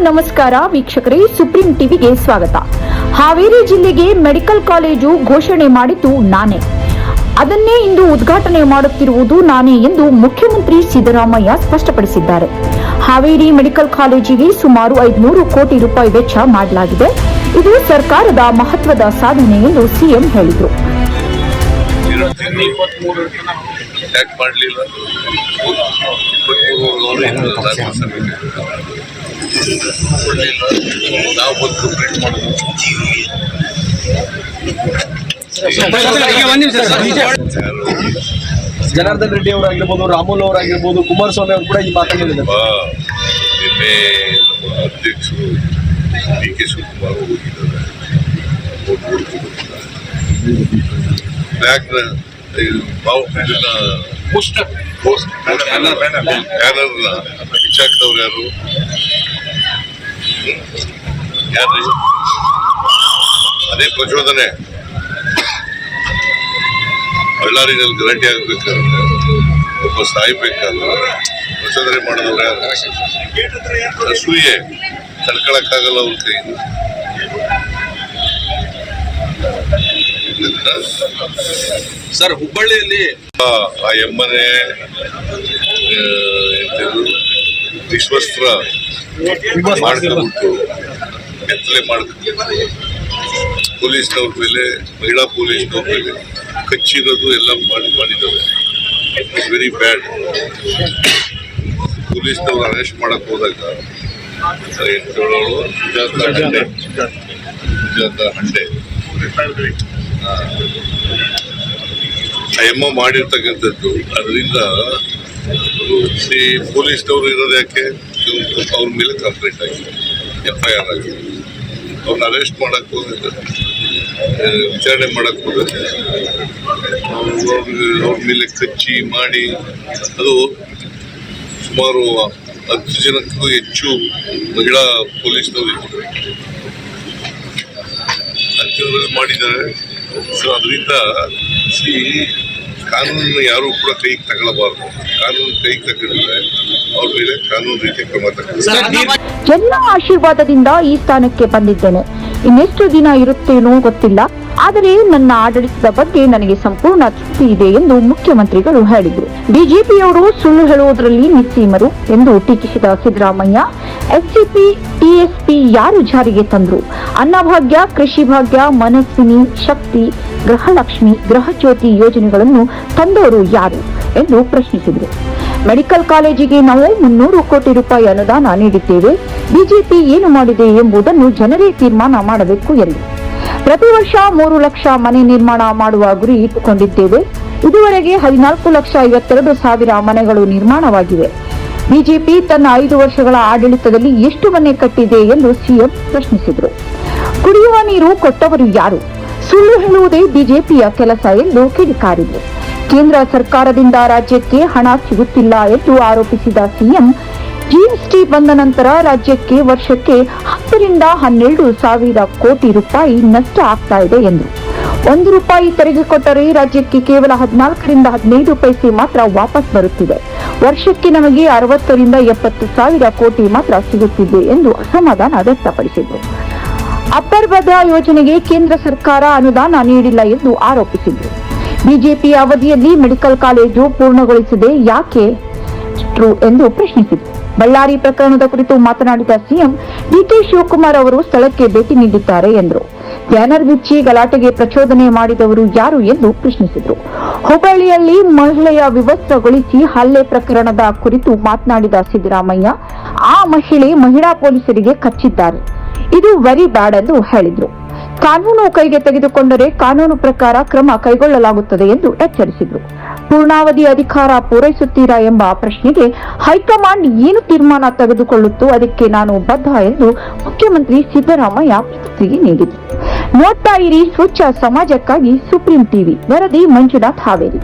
ನಮಸ್ಕಾರ ವೀಕ್ಷಕರೇ, ಸುಪ್ರೀಂ ಟಿವಿಗೆ ಸ್ವಾಗತ. ಹಾವೇರಿ ಜಿಲ್ಲೆಗೆ ಮೆಡಿಕಲ್ ಕಾಲೇಜು ಘೋಷಣೆ ಮಾಡಿದ್ದು ನಾನೇ, ಅದನ್ನೇ ಇಂದು ಉದ್ಘಾಟನೆ ಮಾಡುತ್ತಿರುವುದು ನಾನೇ ಎಂದು ಮುಖ್ಯಮಂತ್ರಿ ಸಿದ್ದರಾಮಯ್ಯ ಸ್ಪಷ್ಟಪಡಿಸಿದ್ದಾರೆ. ಹಾವೇರಿ ಮೆಡಿಕಲ್ ಕಾಲೇಜಿಗೆ ಸುಮಾರು 500 ಕೋಟಿ ರೂಪಾಯಿ ವೆಚ್ಚ ಮಾಡಲಾಗಿದೆ. ಇದು ಸರ್ಕಾರದ ಮಹತ್ವದ ಸಾಧನೆ ಎಂದು ಸಿಎಂ ಹೇಳಿದರು. ಜನಾರ್ದನ್ ರೆಡ್ಡಿ ಅವರಾಗಿರ್ಬೋದು, ರಾಮುಲು ಅವರಾಗಿರ್ಬೋದು, ಕುಮಾರಸ್ವಾಮಿ ಅವರು ಕೂಡ ಈ ಮಾತನ್ನು ಹೇಳಿದ್ದಾರೆ. ನಿನ್ನೆ ನಮ್ಮ ಅಧ್ಯಕ್ಷರು ಡಿ ಕೆ ಶಿವಕುಮಾರ್ ಹೋಗಿದ್ದಾರೆ. ಬ್ಯಾನರ್ನ ಬಿಚ್ಚಾಕಿದವ್ರು ಯಾರು? ಅದೇ ಪ್ರಚೋದನೆ. ಬಳ್ಳಾರಿನಲ್ಲಿ ಗಲಾಟೆ ಆಗ್ಬೇಕಾದ್ರೆ, ಒಬ್ಬ ಸಾಯ್ಬೇಕಾದ್ರೆ ಪ್ರಚೋದನೆ ಮಾಡಿದವ್ರು ಯಾರು? ಅಸೂಯೆ ತಡ್ಕೊಳಕ್ಕಾಗಲ್ಲ ಅವ್ರ ಕೈಯಿಂದ. ಸರ್, ಹುಬ್ಬಳ್ಳಿಯಲ್ಲಿ ಆ ಎಮ್ಮನೆ ವಿಶ್ವಸ್ತ್ರ ಮಾಡ್ಕೊಂಡ್ಬಿಟ್ಟು ಕೆತ್ತಲೆ ಮಾಡ್ಕೊಂಡು ಪೊಲೀಸ್ನವ್ರ ಮೇಲೆ, ಮಹಿಳಾ ಪೊಲೀಸ್ನವ್ರ ಮೇಲೆ ಕಚ್ಚಿರೋದು ಎಲ್ಲ ಮಾಡಿದ್ದಾರೆ. Very bad. ಪೊಲೀಸ್ನವ್ರು ಅರೆಸ್ಟ್ ಮಾಡಕ್ ಹೋದಾಗ ಸುಜಾತ ಹಂಡೆ ಎಮ್ಮ ಮಾಡಿರ್ತಕ್ಕಂಥದ್ದು. ಅದರಿಂದ ಪೊಲೀಸ್ನವ್ರು ಇರೋದು ಯಾಕೆ? ಅವ್ರ ಮೇಲೆ ಕಂಪ್ಲೇಂಟ್ ಆಗಿದೆ, FIR ಆಗಿದೆ. ಅವ್ರನ್ನ ಅರೆಸ್ಟ್ ಮಾಡಕ್ ಹೋದಾಗ, ವಿಚಾರಣೆ ಮಾಡಕ್ ಹೋದಾಗ ಅವ್ರ ಮೇಲೆ ಕಚ್ಚಿ ಮಾಡಿ, ಅದು ಸುಮಾರು 10 ಜನಕ್ಕೂ ಹೆಚ್ಚು ಮಹಿಳಾ ಪೊಲೀಸ್ನವರು ಮಾಡಿದ್ದಾರೆ. ಸೊ ಅದರಿಂದ ಕಾನೂನನ್ನು ಯಾರು ಕೂಡ ಕೈಗೆ ತಗೊಳ್ಳಬಾರ್ದು. ಕಾನೂನು ಕೈಗೆ ತಗೊಂಡ್ರೆ ಅವ್ರ ಮೇಲೆ ಕಾನೂನು ರೀತಿ ಕ್ರಮ ತಗೊಳ್ಳಿ. ಎಲ್ಲ ಆಶೀರ್ವಾದದಿಂದ ಈ ಸ್ಥಾನಕ್ಕೆ ಬಂದಿದ್ದೇನೆ. ಇನ್ನೆಷ್ಟು ದಿನ ಇರುತ್ತೇನೋ ಗೊತ್ತಿಲ್ಲ, ಆದರೆ ನನ್ನ ಆಡಳಿತದ ಬಗ್ಗೆ ನನಗೆ ಸಂಪೂರ್ಣ ತೃಪ್ತಿ ಇದೆ ಎಂದು ಮುಖ್ಯಮಂತ್ರಿಗಳು ಹೇಳಿದರು. ಬಿಜೆಪಿಯವರು ಸುಳ್ಳು ಹೇಳುವುದರಲ್ಲಿ ನಿಸ್ಸೀಮರು ಎಂದು ಟೀಕಿಸಿದ ಸಿದ್ದರಾಮಯ್ಯ, SCP, TSP ಯಾರು ಜಾರಿಗೆ ತಂದ್ರು? ಅನ್ನಭಾಗ್ಯ, ಕೃಷಿ ಭಾಗ್ಯ, ಮನಸ್ವಿನಿ, ಶಕ್ತಿ, ಗೃಹಲಕ್ಷ್ಮಿ, ಗೃಹಜ್ಯೋತಿ ಯೋಜನೆಗಳನ್ನು ತಂದವರು ಯಾರು ಎಂದು ಪ್ರಶ್ನಿಸಿದರು. ಮೆಡಿಕಲ್ ಕಾಲೇಜಿಗೆ ನಾವು 300 ಕೋಟಿ ರೂಪಾಯಿ ಅನುದಾನ ನೀಡಿದ್ದೇವೆ. ಬಿಜೆಪಿ ಏನು ಮಾಡಿದೆ ಎಂಬುದನ್ನು ಜನರೇ ತೀರ್ಮಾನ ಮಾಡಬೇಕು ಎಂದು. ಪ್ರತಿ ವರ್ಷ 3 ಲಕ್ಷ ಮನೆ ನಿರ್ಮಾಣ ಮಾಡುವ ಗುರಿ ಇಟ್ಟುಕೊಂಡಿದ್ದೇವೆ. ಇದುವರೆಗೆ 14,52,000 ಮನೆಗಳು ನಿರ್ಮಾಣವಾಗಿವೆ. ಬಿಜೆಪಿ ತನ್ನ 5 ವರ್ಷಗಳ ಆಡಳಿತದಲ್ಲಿ ಎಷ್ಟು ಮನೆ ಕಟ್ಟಿದೆ ಎಂದು ಸಿಎಂ ಪ್ರಶ್ನಿಸಿದರು. ಕುಡಿಯುವ ನೀರು ಕೊಟ್ಟವರು ಯಾರು? ಸುಳ್ಳು ಹೇಳುವುದೇ ಬಿಜೆಪಿಯ ಕೆಲಸ ಎಂದು ಕಿಡಿಕಾರಿದರು. ಕೇಂದ್ರ ಸರ್ಕಾರದಿಂದ ರಾಜ್ಯಕ್ಕೆ ಹಣ ಸಿಗುತ್ತಿಲ್ಲ ಎಂದು ಆರೋಪಿಸಿದ ಸಿಎಂ, GST ಬಂದ ನಂತರ ರಾಜ್ಯಕ್ಕೆ ವರ್ಷಕ್ಕೆ 10 ರಿಂದ 12 ಸಾವಿರ ಕೋಟಿ ರೂಪಾಯಿ ನಷ್ಟ ಆಗ್ತಾ ಇದೆ ಎಂದರು. 1 ರೂಪಾಯಿ ತೆರಿಗೆ ಕೊಟ್ಟರೆ ರಾಜ್ಯಕ್ಕೆ ಕೇವಲ 14 ರಿಂದ 15 ಪೈಸೆ ಮಾತ್ರ ವಾಪಸ್ ಬರುತ್ತಿದೆ. ವರ್ಷಕ್ಕೆ ನಮಗೆ 60 ರಿಂದ 70 ಸಾವಿರ ಕೋಟಿ ಮಾತ್ರ ಸಿಗುತ್ತಿದೆ ಎಂದು ಅಸಮಾಧಾನ ವ್ಯಕ್ತಪಡಿಸಿದರು. ಅಪ್ಪರ್ ಭದ್ರಾ ಯೋಜನೆಗೆ ಕೇಂದ್ರ ಸರ್ಕಾರ ಅನುದಾನ ನೀಡಿಲ್ಲ ಎಂದು ಆರೋಪಿಸಿದರು. ಬಿಜೆಪಿ ಅವಧಿಯಲ್ಲಿ ಮೆಡಿಕಲ್ ಕಾಲೇಜು ಪೂರ್ಣಗೊಳಿಸದೆ ಯಾಕೆ ಎಂದು ಪ್ರಶ್ನಿಸಿದರು. ಬಳ್ಳಾರಿ ಪ್ರಕರಣದ ಕುರಿತು ಮಾತನಾಡಿದ ಸಿಎಂ, DK ಶಿವಕುಮಾರ್ ಅವರು ಸ್ಥಳಕ್ಕೆ ಭೇಟಿ ನೀಡಿದ್ದಾರೆ ಎಂದರು. ಬ್ಯಾನರ್ ಬಿಚ್ಚಿ ಗಲಾಟೆಗೆ ಪ್ರಚೋದನೆ ಮಾಡಿದವರು ಯಾರು ಎಂದು ಪ್ರಶ್ನಿಸಿದರು. ಹುಬ್ಬಳ್ಳಿಯಲ್ಲಿ ಮಹಿಳೆಯ ವಿವಸ್ತ್ರಗೊಳಿಸಿ ಹಲ್ಲೆ ಪ್ರಕರಣದ ಕುರಿತು ಮಾತನಾಡಿದ ಸಿದ್ದರಾಮಯ್ಯ, ಆ ಮಹಿಳೆ ಮಹಿಳಾ ಪೊಲೀಸರಿಗೆ ಕಚ್ಚಿದ್ದಾರೆ. ಇದು ವೆರಿ ಬ್ಯಾಡ್ ಎಂದು ಹೇಳಿದರು. ಕಾನೂನು ಕೈಗೆ ತೆಗೆದುಕೊಂಡರೆ ಕಾನೂನು ಪ್ರಕಾರ ಕ್ರಮ ಕೈಗೊಳ್ಳಲಾಗುತ್ತದೆ ಎಂದು ಎಚ್ಚರಿಸಿದರು. ಪೂರ್ಣಾವಧಿ ಅಧಿಕಾರ ಪೂರೈಸುತ್ತೀರಾ ಎಂಬ ಪ್ರಶ್ನೆಗೆ ಹೈಕಮಾಂಡ್ ಏನು ತೀರ್ಮಾನ ತೆಗೆದುಕೊಳ್ಳುತ್ತೋ ಅದಕ್ಕೆ ನಾನು ಬದ್ಧ ಎಂದು ಮುಖ್ಯಮಂತ್ರಿ ಸಿದ್ದರಾಮಯ್ಯ ಪ್ರತಿಕ್ರಿಯೆ ನೀಡಿದರು. ನೋಡ್ತಾ ಇರಿ ಸ್ವಚ್ಛ ಸಮಾಜಕ್ಕಾಗಿ ಸುಪ್ರೀಂ ಟಿವಿ. ವರದಿ ಮಂಜುನಾಥ್, ಹಾವೇರಿ.